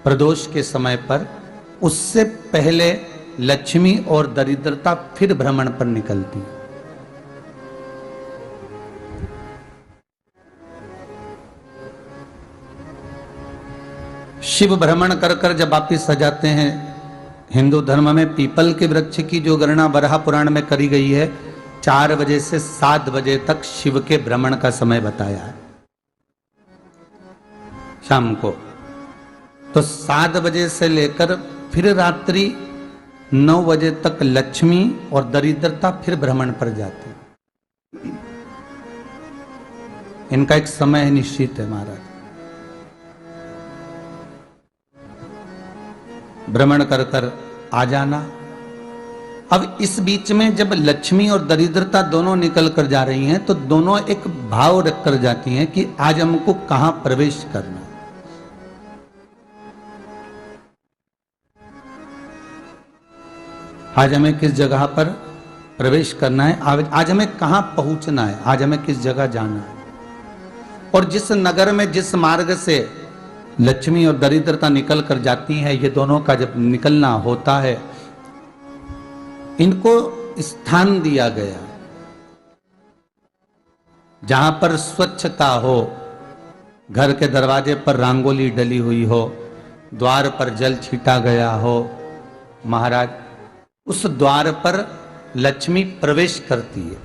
प्रदोष के समय पर, उससे पहले लक्ष्मी और दरिद्रता फिर भ्रमण पर निकलती है। शिव भ्रमण कर कर जब वापिस आ जाते हैं, हिंदू धर्म में पीपल के वृक्ष की जो गणना वराह पुराण में करी गई है, 4 बजे से 7 बजे तक शिव के भ्रमण का समय बताया है शाम को। तो 7 बजे से लेकर फिर रात्रि 9 बजे तक लक्ष्मी और दरिद्रता फिर भ्रमण पर जाती है। इनका एक समय निश्चित है महाराज। भ्रमण कर कर आ जाना। अब इस बीच में जब लक्ष्मी और दरिद्रता दोनों निकल कर जा रही हैं, तो दोनों एक भाव रख कर जाती हैं कि आज हमको कहां प्रवेश करना है। आज हमें किस जगह पर प्रवेश करना है, आज हमें कहां पहुंचना है, आज हमें किस जगह जाना है। और जिस नगर में जिस मार्ग से लक्ष्मी और दरिद्रता निकल कर जाती है, ये दोनों का जब निकलना होता है, इनको स्थान दिया गया जहां पर स्वच्छता हो, घर के दरवाजे पर रंगोली डली हुई हो, द्वार पर जल छीटा गया हो। महाराज, उस द्वार पर लक्ष्मी प्रवेश करती है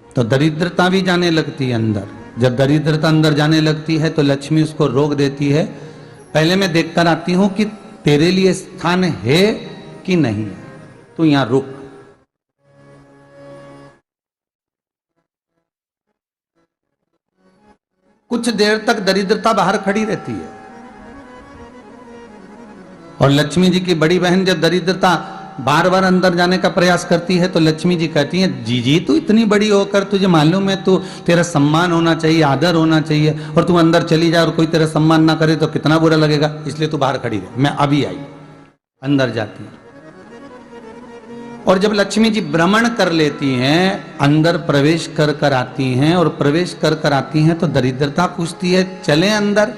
तो दरिद्रता भी जाने लगती है अंदर। जब दरिद्रता अंदर जाने लगती है तो लक्ष्मी उसको रोक देती है। पहले मैं देखकर आती हूं कि तेरे लिए स्थान है कि नहीं, तू यहां रुक। कुछ देर तक दरिद्रता बाहर खड़ी रहती है और लक्ष्मी जी की बड़ी बहन जब दरिद्रता बार बार अंदर जाने का प्रयास करती है तो लक्ष्मी जी कहती हैं, जी तू इतनी बड़ी होकर तुझे मालूम है तू तेरा सम्मान होना चाहिए, आदर होना चाहिए, और तू अंदर चली जाए और कोई तेरा सम्मान ना करे तो कितना बुरा लगेगा, इसलिए तू बाहर खड़ी रहे। मैं अभी आई। अंदर जाती है और जब लक्ष्मी जी भ्रमण कर लेती हैं, अंदर प्रवेश कर कर आती हैं, और प्रवेश कर कर आती हैं तो दरिद्रता पूछती है चले अंदर।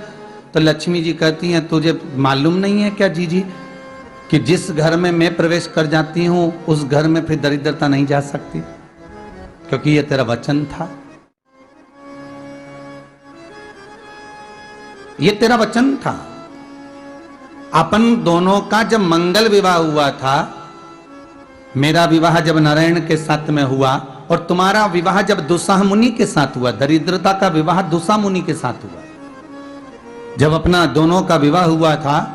तो लक्ष्मी जी कहती हैं, तुझे मालूम नहीं है क्या जी कि जिस घर में मैं प्रवेश कर जाती हूं उस घर में फिर दरिद्रता नहीं जा सकती, क्योंकि यह तेरा वचन था, यह तेरा वचन था। अपन दोनों का जब मंगल विवाह हुआ था, मेरा विवाह जब नारायण के साथ में हुआ और तुम्हारा विवाह जब दुसाह मुनि के साथ हुआ, दरिद्रता का विवाह दुसा मुनि के साथ हुआ। जब अपना दोनों का विवाह हुआ था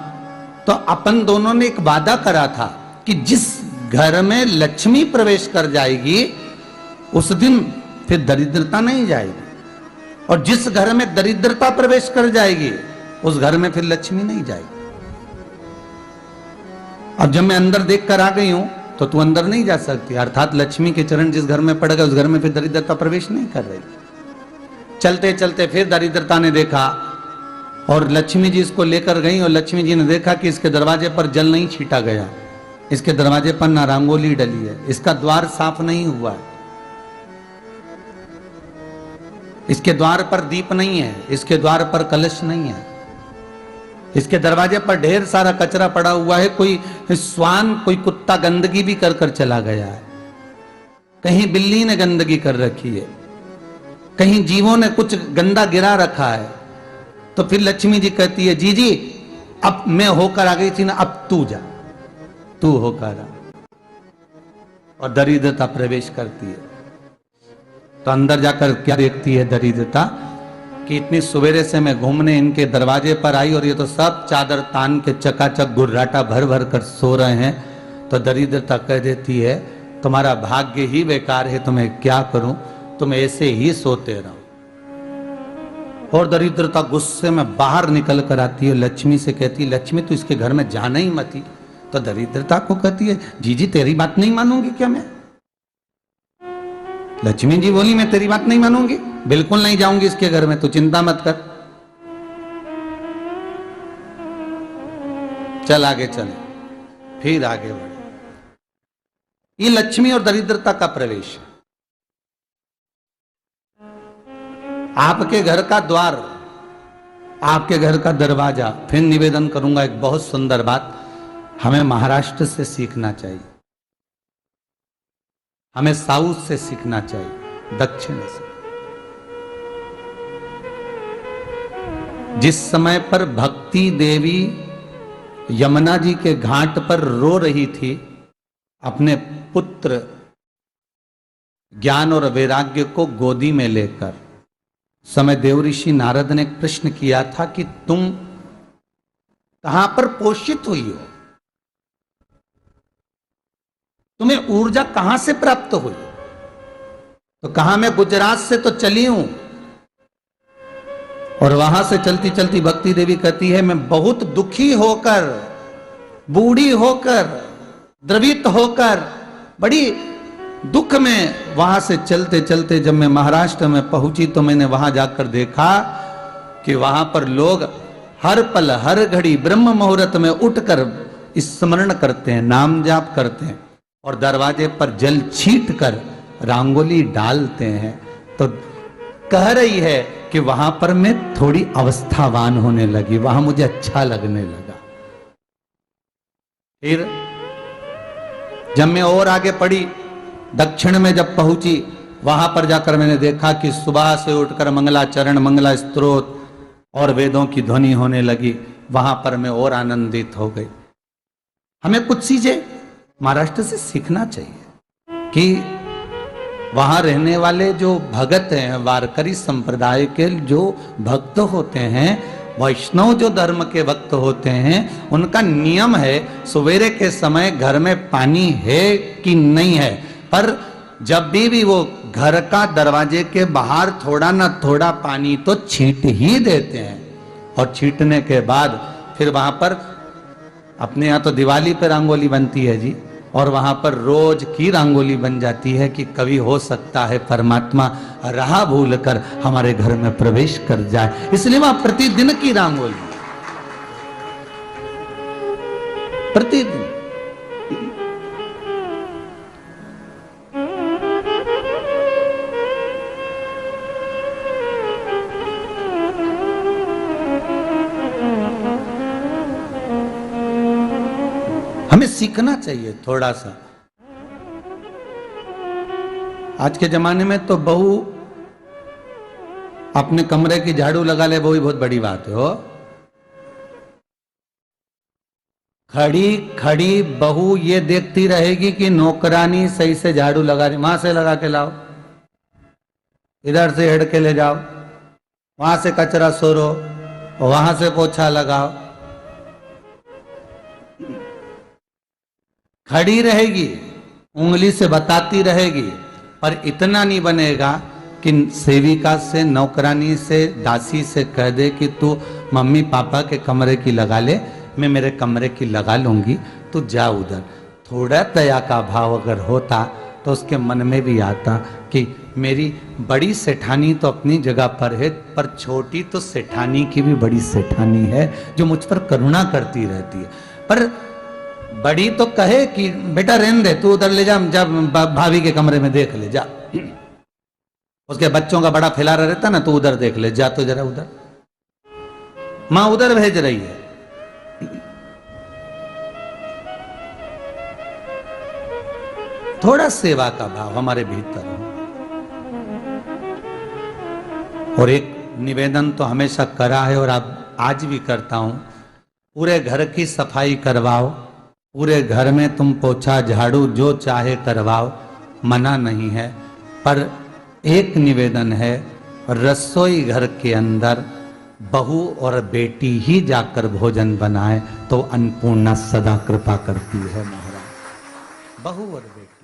तो अपन दोनों ने एक वादा करा था कि जिस घर में लक्ष्मी प्रवेश कर जाएगी उस दिन फिर दरिद्रता नहीं जाएगी, और जिस घर में दरिद्रता प्रवेश कर जाएगी उस घर में फिर लक्ष्मी नहीं जाएगी। अब जब मैं अंदर देख कर आ गई हूं तो तू अंदर नहीं जा सकती, अर्थात लक्ष्मी के चरण जिस घर में पड़ गए उस घर में फिर दरिद्रता प्रवेश नहीं कर रही। चलते चलते फिर दरिद्रता ने देखा और लक्ष्मी जी इसको लेकर गई, और लक्ष्मी जी ने देखा कि इसके दरवाजे पर जल नहीं छीटा गया, इसके दरवाजे पर ना रंगोली डली है, इसका द्वार साफ नहीं हुआ है, इसके द्वार पर दीप नहीं है, इसके द्वार पर कलश नहीं है, इसके दरवाजे पर ढेर सारा कचरा पड़ा हुआ है, कोई श्वान कोई कुत्ता गंदगी भी कर कर चला गया है, कहीं बिल्ली ने गंदगी कर रखी है, कहीं जीवों ने कुछ गंदा गिरा रखा है। तो फिर लक्ष्मी जी कहती है, जी अब मैं होकर आ गई थी ना, अब तू जा, तू होकर आ। और दरिद्रता प्रवेश करती है। तो अंदर जाकर क्या देखती है दरिद्रता कि इतनी सवेरे से मैं घूमने इनके दरवाजे पर आई और ये तो सब चादर तान के चकाचक गुर्राटा भर भर कर सो रहे हैं। तो दरिद्रता कह देती है, तुम्हारा भाग्य ही बेकार है, तुम्हें क्या करूं, तुम ऐसे ही सोते रहो। और दरिद्रता गुस्से में बाहर निकल कर आती है, लक्ष्मी से कहती है, लक्ष्मी तू इसके घर में जाना ही मत ही। तो दरिद्रता को कहती है, जी तेरी बात नहीं मानूंगी क्या मैं? लक्ष्मी जी बोली, मैं तेरी बात नहीं मानूंगी, बिल्कुल नहीं जाऊंगी इसके घर में, तू चिंता मत कर, चल आगे चले। फिर आगे बढ़े। ये लक्ष्मी और दरिद्रता का प्रवेश है। आपके घर का द्वार आपके घर का दरवाजा। फिर निवेदन करूंगा एक बहुत सुंदर बात, हमें महाराष्ट्र से सीखना चाहिए, हमें साउथ से सीखना चाहिए, दक्षिण से। जिस समय पर भक्ति देवी यमुना जी के घाट पर रो रही थी अपने पुत्र ज्ञान और वैराग्य को गोदी में लेकर, समय देवऋषि नारद ने प्रश्न किया था कि तुम कहां पर पोषित हुई हो, तुम्हें ऊर्जा कहां से प्राप्त हुई? तो कहा मैं गुजरात से तो चली हूं। और वहां से चलती चलती भक्ति देवी कहती है मैं बहुत दुखी होकर, बूढ़ी होकर, द्रवित होकर, बड़ी दुख में वहां से चलते चलते जब मैं महाराष्ट्र में पहुंची तो मैंने वहां जाकर देखा कि वहां पर लोग हर पल हर घड़ी ब्रह्म मुहूर्त में उठकर स्मरण करते हैं, नाम जाप करते हैं और दरवाजे पर जल छीट कर रंगोली डालते हैं। तो कह रही है कि वहां पर मैं थोड़ी अवस्थावान होने लगी, वहां मुझे अच्छा लगने लगा। फिर जब मैं और आगे पढ़ी, दक्षिण में जब पहुंची, वहां पर जाकर मैंने देखा कि सुबह से उठकर मंगलाचरण, मंगला स्तोत्र और वेदों की ध्वनि होने लगी। वहां पर मैं और आनंदित हो गई। हमें कुछ चीजें महाराष्ट्र से सीखना चाहिए कि वहां रहने वाले जो भगत हैं, वारकरी संप्रदाय के जो भक्त होते हैं, वैष्णव जो धर्म के भक्त होते हैं, उनका नियम है सवेरे के समय घर में पानी है कि नहीं है, पर जब भी वो घर का दरवाजे के बाहर थोड़ा ना थोड़ा पानी तो छींट ही देते हैं। और छींटने के बाद फिर वहां पर अपने यहाँ तो दिवाली पे रंगोली बनती है जी, और वहां पर रोज की रंगोली बन जाती है कि कभी हो सकता है परमात्मा राह भूल कर हमारे घर में प्रवेश कर जाए, इसलिए वहां प्रतिदिन की रंगोली, प्रतिदिन। हमें सीखना चाहिए थोड़ा सा। आज के जमाने में तो बहू अपने कमरे की झाड़ू लगा ले, वो ही बहुत बड़ी बात है। हो खड़ी खड़ी बहू ये देखती रहेगी कि नौकरानी सही से झाड़ू लगा रही, वहां से लगा के लाओ, इधर से हेड के ले जाओ, वहां से कचरा सोरो, वहां से पोछा लगाओ। खड़ी रहेगी, उंगली से बताती रहेगी, पर इतना नहीं बनेगा कि सेविका से, नौकरानी से, दासी से कह दे कि तू मम्मी पापा के कमरे की लगा ले, मैं मेरे कमरे की लगा लूंगी, तू जा उधर। थोड़ा दया का भाव अगर होता तो उसके मन में भी आता कि मेरी बड़ी सेठानी तो अपनी जगह पर है, पर छोटी तो सेठानी की भी बड़ी सेठानी है जो मुझ पर करुणा करती रहती है। पर बड़ी तो कहे कि बेटा रहने दे, तू उधर ले जा, जब भाभी के कमरे में देख ले जा, उसके बच्चों का बड़ा फैलारा रहता ना, तू उधर देख ले जा, तो जरा उधर, मां उधर भेज रही है। थोड़ा सेवा का भाव हमारे भीतर हो। और एक निवेदन तो हमेशा करा है और अब आज भी करता हूं, पूरे घर की सफाई करवाओ, पूरे घर में तुम पोछा झाड़ू जो चाहे करवाओ, मना नहीं है, पर एक निवेदन है, रसोई घर के अंदर बहू और बेटी ही जाकर भोजन बनाए तो अन्नपूर्णा सदा कृपा करती है महाराज। बहू और बेटी।